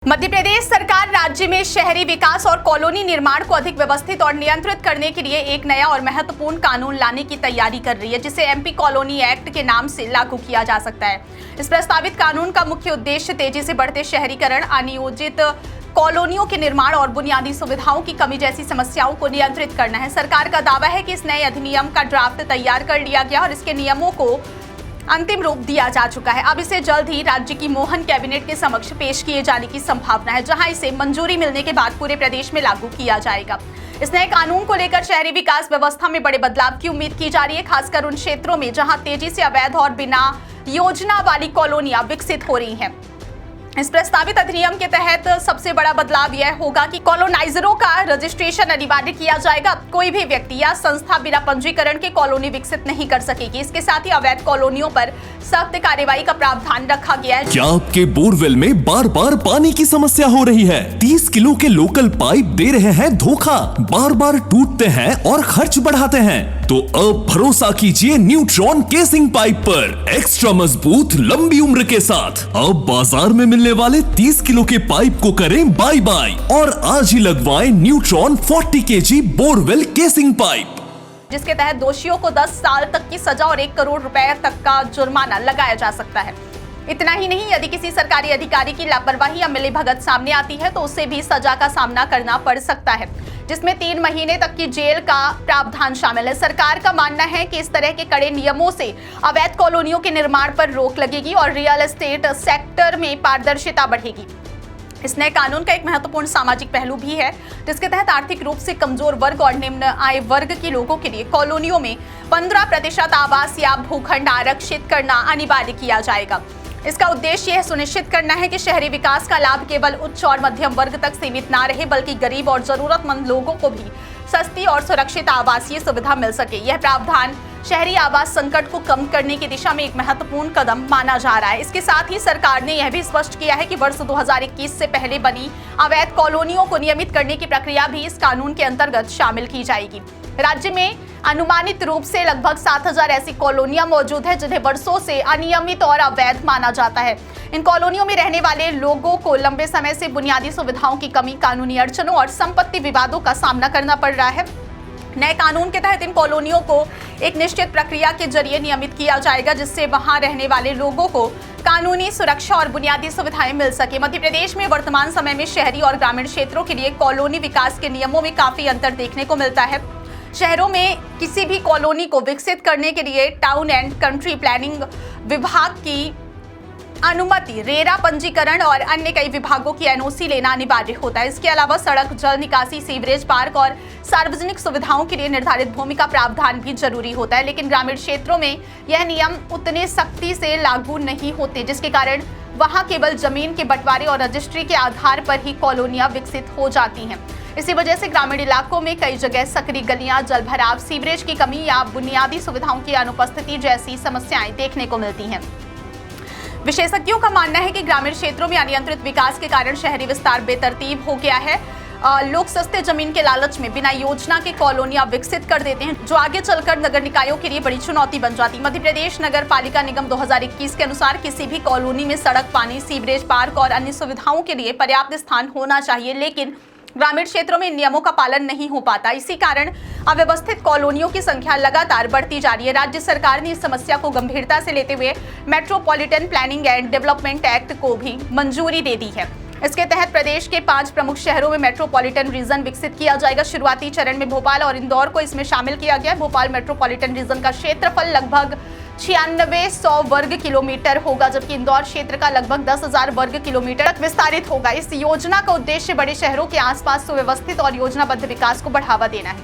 मध्य प्रदेश सरकार राज्य में शहरी विकास और कॉलोनी निर्माण को अधिक व्यवस्थित और नियंत्रित करने के लिए एक नया और महत्वपूर्ण कानून लाने की तैयारी कर रही है, जिसे एमपी कॉलोनी एक्ट के नाम से लागू किया जा सकता है। इस प्रस्तावित कानून का मुख्य उद्देश्य तेजी से बढ़ते शहरीकरण, अनियोजित कॉलोनियों के निर्माण और बुनियादी सुविधाओं की कमी जैसी समस्याओं को नियंत्रित करना है। सरकार का दावा है कि इस नए अधिनियम का ड्राफ्ट तैयार कर लिया गया और इसके नियमों को अंतिम रूप दिया जा चुका है। अब इसे जल्द ही राज्य की मोहन कैबिनेट के समक्ष पेश किए जाने की संभावना है, जहां इसे मंजूरी मिलने के बाद पूरे प्रदेश में लागू किया जाएगा। इस नए कानून को लेकर शहरी विकास व्यवस्था में बड़े बदलाव की उम्मीद की जा रही है, खासकर उन क्षेत्रों में जहां तेजी से अवैध और बिना योजना वाली कॉलोनियां विकसित हो रही हैं। इस प्रस्तावित अधिनियम के तहत सबसे बड़ा बदलाव यह होगा कि कॉलोनाइजरों का रजिस्ट्रेशन अनिवार्य किया जाएगा। कोई भी व्यक्ति या संस्था बिना पंजीकरण के कॉलोनी विकसित नहीं कर सकेगी। इसके साथ ही अवैध कॉलोनियों पर सख्त कार्रवाई का प्रावधान रखा गया है। क्या आपके बोरवेल में बार बार पानी की समस्या हो रही है? 30 किलो के लोकल पाइप दे रहे हैं धोखा, बार बार टूटते हैं और खर्च बढ़ाते हैं? तो अब भरोसा कीजिए न्यूट्रॉन केसिंग पाइप पर, एक्स्ट्रा मजबूत लंबी उम्र के साथ। अब बाजार में मिलने वाले 30 किलो के पाइप को करें बाय बाय और आज ही लगवाएं neutron 40 kg borewell casing pipe, जिसके तहत दोषियों को 10 साल तक की सजा और 1 करोड़ रुपए तक का जुर्माना लगाया जा सकता है। इतना ही नहीं, यदि किसी सरकारी अधिकारी की लापरवाही या मिलीभगत सामने आती है तो उसे भी सजा का सामना करना पड़ सकता है, जिसमें 3 महीने तक की जेल का प्रावधान शामिल है। सरकार का मानना है कि इस तरह के कड़े नियमों से अवैध कॉलोनियों के निर्माण पर रोक लगेगी और रियल एस्टेट सेक्टर में पारदर्शिता बढ़ेगी। इस नए कानून का एक महत्वपूर्ण सामाजिक पहलू भी है, जिसके तहत आर्थिक रूप से कमजोर वर्ग और निम्न आय वर्ग के लोगों के लिए कॉलोनियों में 15% आवास या भूखंड आरक्षित करना अनिवार्य किया जाएगा। इसका उद्देश्य यह सुनिश्चित करना है कि शहरी विकास का लाभ केवल उच्च और मध्यम वर्ग तक सीमित ना रहे, बल्कि गरीब और जरूरतमंद लोगों को भी सस्ती और सुरक्षित आवासीय सुविधा मिल सके। यह प्रावधान शहरी आवास संकट को कम करने की दिशा में एक महत्वपूर्ण कदम माना जा रहा है। इसके साथ ही सरकार ने यह भी स्पष्ट किया है कि वर्ष 2021 से पहले बनी अवैध कॉलोनियों को नियमित करने की प्रक्रिया भी इस कानून के अंतर्गत शामिल की जाएगी। राज्य में अनुमानित रूप से लगभग 7000 ऐसी कॉलोनियां मौजूद है, जिन्हें वर्षों से अनियमित और अवैध माना जाता है। इन कॉलोनियों में रहने वाले लोगों को लंबे समय से बुनियादी सुविधाओं की कमी, कानूनी अड़चनों और संपत्ति विवादों का सामना करना पड़ रहा है। नए कानून के तहत इन कॉलोनियों को एक निश्चित प्रक्रिया के जरिए नियमित किया जाएगा, जिससे वहां रहने वाले लोगों को कानूनी सुरक्षा और बुनियादी सुविधाएं मिल सके। मध्य प्रदेश में वर्तमान समय में शहरी और ग्रामीण क्षेत्रों के लिए कॉलोनी विकास के नियमों में काफी अंतर देखने को मिलता है। शहरों में किसी भी कॉलोनी को विकसित करने के लिए टाउन एंड कंट्री प्लानिंग विभाग की अनुमति, रेरा पंजीकरण और अन्य कई विभागों की एनओसी लेना अनिवार्य होता है। इसके अलावा सड़क, जल निकासी, सीवरेज, पार्क और सार्वजनिक सुविधाओं के लिए निर्धारित भूमि का प्रावधान भी जरूरी होता है। लेकिन ग्रामीण क्षेत्रों में यह नियम उतने सख्ती से लागू नहीं होते, जिसके कारण वहां केवल जमीन के बंटवारे और रजिस्ट्री के आधार पर ही कॉलोनियां विकसित हो जाती हैं। इसी वजह से ग्रामीण इलाकों में कई जगह सकरी गलियां, जल भराव, सीवरेज की कमी या बुनियादी सुविधाओं की अनुपस्थिति जैसी समस्याएं देखने को मिलती हैं। विशेषज्ञों का मानना है कि ग्रामीण क्षेत्रों में अनियंत्रित विकास के कारण शहरी विस्तार बेतरतीब हो गया है। लोग सस्ते जमीन के लालच में बिना योजना के कॉलोनियां विकसित कर देते हैं, जो आगे चलकर नगर निकायों के लिए बड़ी चुनौती बन जाती। मध्य प्रदेश नगर पालिका निगम 2021 के अनुसार किसी भी कॉलोनी में सड़क, पानी, सीवरेज, पार्क और अन्य सुविधाओं के लिए पर्याप्त स्थान होना चाहिए, लेकिन ग्रामीण क्षेत्रों में इन नियमों का पालन नहीं हो पाता। इसी कारण अव्यवस्थित कॉलोनियों की संख्या लगातार बढ़ती जा रही है। राज्य सरकार ने इस समस्या को गंभीरता से लेते हुए metropolitan planning and development act को भी मंजूरी दे दी है। इसके तहत प्रदेश के 5 प्रमुख शहरों में मेट्रोपॉलिटन रीजन विकसित किया जाएगा। शुरुआती चरण में भोपाल और इंदौर को इसमें शामिल किया गया। भोपाल मेट्रोपॉलिटन रीजन का क्षेत्रफल लगभग 9600 वर्ग किलोमीटर होगा, जबकि इंदौर क्षेत्र का लगभग 10,000 वर्ग किलोमीटर तक विस्तारित होगा। इस योजना का उद्देश्य बड़े शहरों के आसपास सुव्यवस्थित और योजनाबद्ध विकास को बढ़ावा देना है,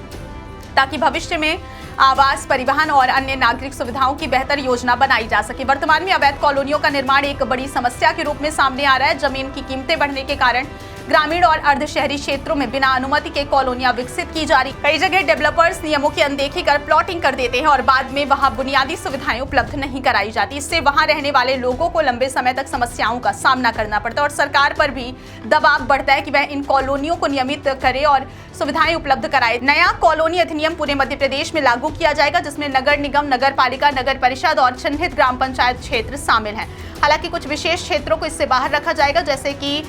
ताकि भविष्य में आवास, परिवहन और अन्य नागरिक सुविधाओं की बेहतर योजना बनाई जा सके। वर्तमान में अवैध कॉलोनियों का निर्माण एक बड़ी समस्या के रूप में सामने आ रहा है। जमीन की कीमतें बढ़ने के कारण ग्रामीण और अर्ध शहरी क्षेत्रों में बिना अनुमति के कॉलोनियां विकसित की जा रही। कई जगह डेवलपर्स नियमों की अनदेखी कर प्लॉटिंग कर देते हैं और बाद में वहां बुनियादी सुविधाएं उपलब्ध नहीं कराई जाती। इससे वहां रहने वाले लोगों को लंबे समय तक समस्याओं का सामना करना पड़ता है और सरकार पर भी दबाव बढ़ता है कि वह इन कॉलोनियों को नियमित करे और सुविधाएं उपलब्ध कराए। नया कॉलोनी अधिनियम पूरे मध्य प्रदेश में लागू किया जाएगा, जिसमें नगर निगम, नगर पालिका, नगर परिषद और चिन्हित ग्राम पंचायत क्षेत्र शामिल हैं। हालांकि कुछ विशेष क्षेत्रों को इससे बाहर रखा जाएगा, जैसे कि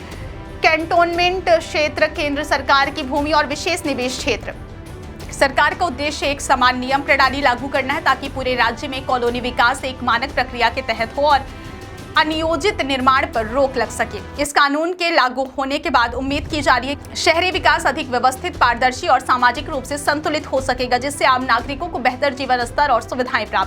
कैंटोनमेंट क्षेत्र केंद्र सरकार की भूमि और विशेष निवेश क्षेत्र। सरकार का उद्देश्य एक समान नियम प्रणाली लागू करना है ताकि पूरे राज्य में कॉलोनी विकास एक मानक प्रक्रिया के तहत हो और अनियोजित निर्माण पर रोक लग सके। इस कानून के लागू होने के बाद उम्मीद की जा रही है शहरी विकास अधिक व्यवस्थित, पारदर्शी और सामाजिक रूप से संतुलित हो सकेगा, जिससे आम नागरिकों को बेहतर जीवन स्तर और सुविधाएं प्राप्त